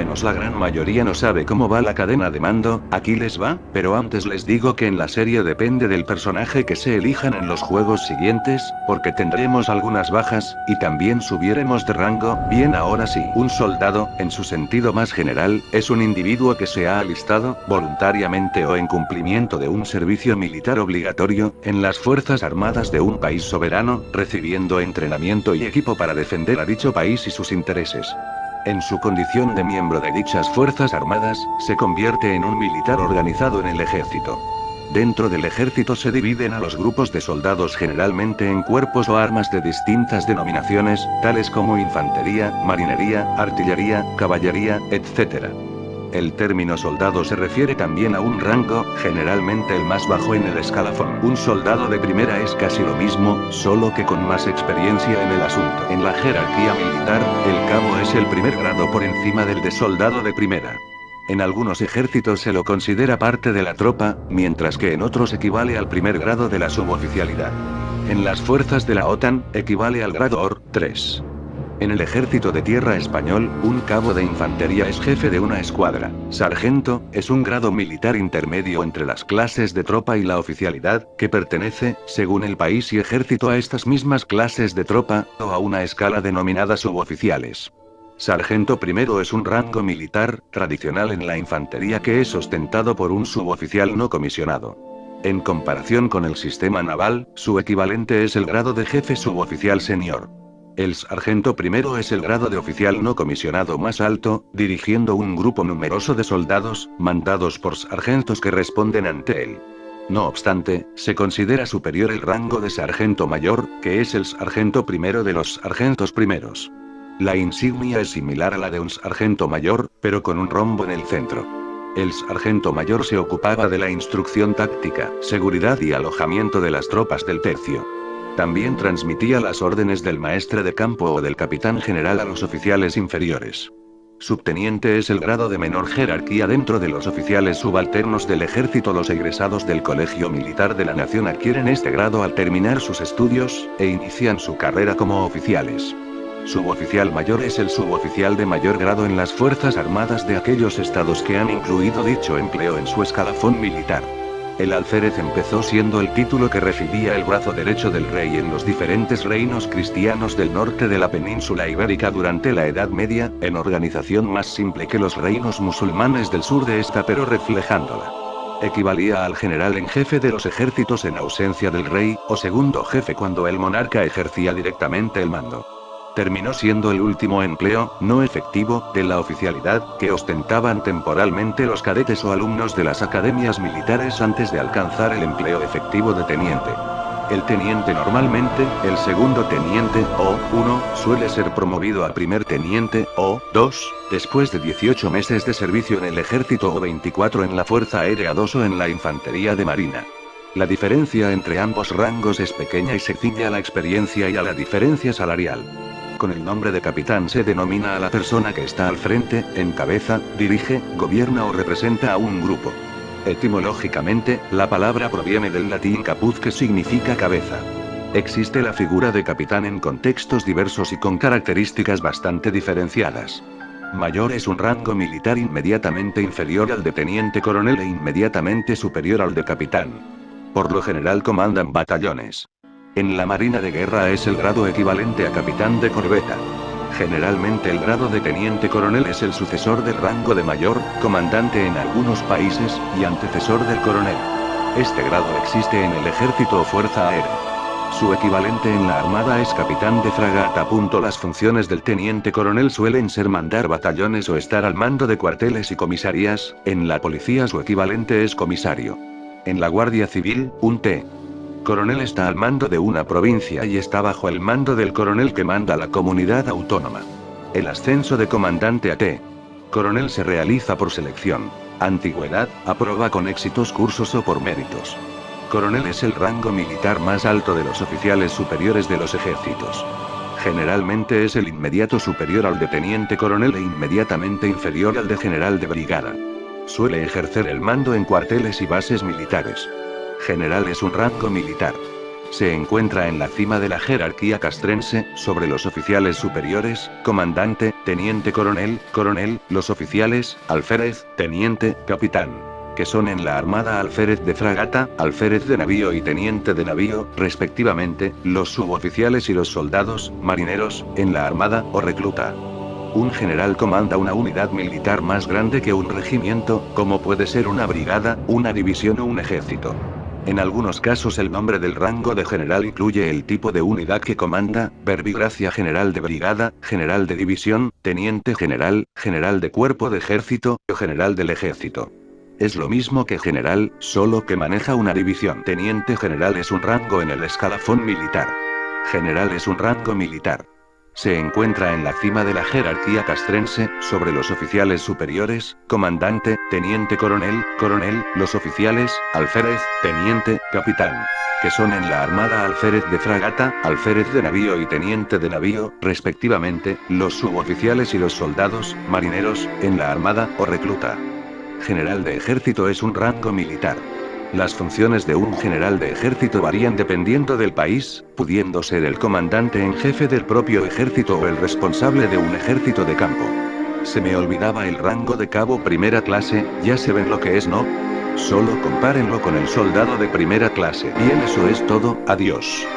menos la gran mayoría no sabe cómo va la cadena de mando, aquí les va, pero antes les digo que en la serie depende del personaje que se elijan en los juegos siguientes, porque tendremos algunas bajas, y también subiremos de rango. Bien, ahora sí, un soldado, en su sentido más general, es un individuo que se ha alistado, voluntariamente o en cumplimiento de un servicio militar obligatorio, en las Fuerzas Armadas de un país soberano, recibiendo entrenamiento y equipo para defender a dicho país y sus intereses. En su condición de miembro de dichas Fuerzas Armadas, se convierte en un militar organizado en el ejército. Dentro del ejército se dividen a los grupos de soldados generalmente en cuerpos o armas de distintas denominaciones, tales como infantería, marinería, artillería, caballería, etc. El término soldado se refiere también a un rango, generalmente el más bajo en el escalafón. Un soldado de primera es casi lo mismo, solo que con más experiencia en el asunto. En la jerarquía militar, el cabo es el primer grado por encima del de soldado de primera. En algunos ejércitos se lo considera parte de la tropa, mientras que en otros equivale al primer grado de la suboficialidad. En las fuerzas de la OTAN, equivale al grado OR 3. En el ejército de tierra español, un cabo de infantería es jefe de una escuadra. Sargento, es un grado militar intermedio entre las clases de tropa y la oficialidad, que pertenece, según el país y ejército, a estas mismas clases de tropa, o a una escala denominada suboficiales. Sargento primero es un rango militar, tradicional en la infantería que es ostentado por un suboficial no comisionado. En comparación con el sistema naval, su equivalente es el grado de jefe suboficial senior. El sargento primero es el grado de oficial no comisionado más alto, dirigiendo un grupo numeroso de soldados, mandados por sargentos que responden ante él. No obstante, se considera superior el rango de sargento mayor, que es el sargento primero de los sargentos primeros. La insignia es similar a la de un sargento mayor, pero con un rombo en el centro. El sargento mayor se ocupaba de la instrucción táctica, seguridad y alojamiento de las tropas del tercio. También transmitía las órdenes del maestre de campo o del capitán general a los oficiales inferiores. Subteniente es el grado de menor jerarquía dentro de los oficiales subalternos del ejército. Los egresados del Colegio Militar de la Nación adquieren este grado al terminar sus estudios, e inician su carrera como oficiales. Suboficial mayor es el suboficial de mayor grado en las Fuerzas Armadas de aquellos estados que han incluido dicho empleo en su escalafón militar. El alférez empezó siendo el título que recibía el brazo derecho del rey en los diferentes reinos cristianos del norte de la península ibérica durante la Edad Media, en organización más simple que los reinos musulmanes del sur de esta, pero reflejándola. Equivalía al general en jefe de los ejércitos en ausencia del rey, o segundo jefe cuando el monarca ejercía directamente el mando. Terminó siendo el último empleo, no efectivo, de la oficialidad, que ostentaban temporalmente los cadetes o alumnos de las academias militares antes de alcanzar el empleo efectivo de teniente. El teniente normalmente, el segundo teniente, o 1, suele ser promovido a primer teniente, o 2, después de 18 meses de servicio en el ejército o 24 en la Fuerza Aérea 2 o en la Infantería de Marina. La diferencia entre ambos rangos es pequeña y se ciñe a la experiencia y a la diferencia salarial. Con el nombre de capitán se denomina a la persona que está al frente, encabeza, dirige, gobierna o representa a un grupo. Etimológicamente, la palabra proviene del latín caput, que significa cabeza. Existe la figura de capitán en contextos diversos y con características bastante diferenciadas. Mayor es un rango militar inmediatamente inferior al de teniente coronel e inmediatamente superior al de capitán. Por lo general comandan batallones. En la Marina de Guerra es el grado equivalente a capitán de corbeta. Generalmente el grado de teniente coronel es el sucesor del rango de mayor, comandante en algunos países, y antecesor del coronel. Este grado existe en el ejército o fuerza aérea. Su equivalente en la armada es capitán de fragata. Las funciones del teniente coronel suelen ser mandar batallones o estar al mando de cuarteles y comisarías. En la policía su equivalente es comisario. En la Guardia Civil, un coronel está al mando de una provincia y está bajo el mando del coronel que manda la comunidad autónoma. El ascenso de comandante a coronel se realiza por selección. Antigüedad, aproba con éxitos cursos o por méritos. Coronel es el rango militar más alto de los oficiales superiores de los ejércitos. Generalmente es el inmediato superior al de teniente coronel e inmediatamente inferior al de general de brigada. Suele ejercer el mando en cuarteles y bases militares. General es un rango militar. Se encuentra en la cima de la jerarquía castrense, sobre los oficiales superiores, comandante, teniente coronel, coronel, los oficiales, alférez, teniente, capitán. Que son en la Armada alférez de fragata, alférez de navío y teniente de navío, respectivamente, los suboficiales y los soldados, marineros, en la Armada, o recluta. Un general comanda una unidad militar más grande que un regimiento, como puede ser una brigada, una división o un ejército. En algunos casos el nombre del rango de general incluye el tipo de unidad que comanda, verbigracia general de brigada, general de división, teniente general, general de cuerpo de ejército, o general del ejército. Es lo mismo que general, solo que maneja una división. Teniente general es un rango en el escalafón militar. General es un rango militar. Se encuentra en la cima de la jerarquía castrense, sobre los oficiales superiores, comandante, teniente coronel, coronel, los oficiales, alférez, teniente, capitán. Que son en la Armada alférez de fragata, alférez de navío y teniente de navío, respectivamente, los suboficiales y los soldados, marineros, en la Armada, o recluta. General de ejército es un rango militar. Las funciones de un general de ejército varían dependiendo del país, pudiendo ser el comandante en jefe del propio ejército o el responsable de un ejército de campo. Se me olvidaba el rango de cabo primera clase, ya se ven lo que es, ¿no? Solo compárenlo con el soldado de primera clase. Bien, eso es todo, adiós.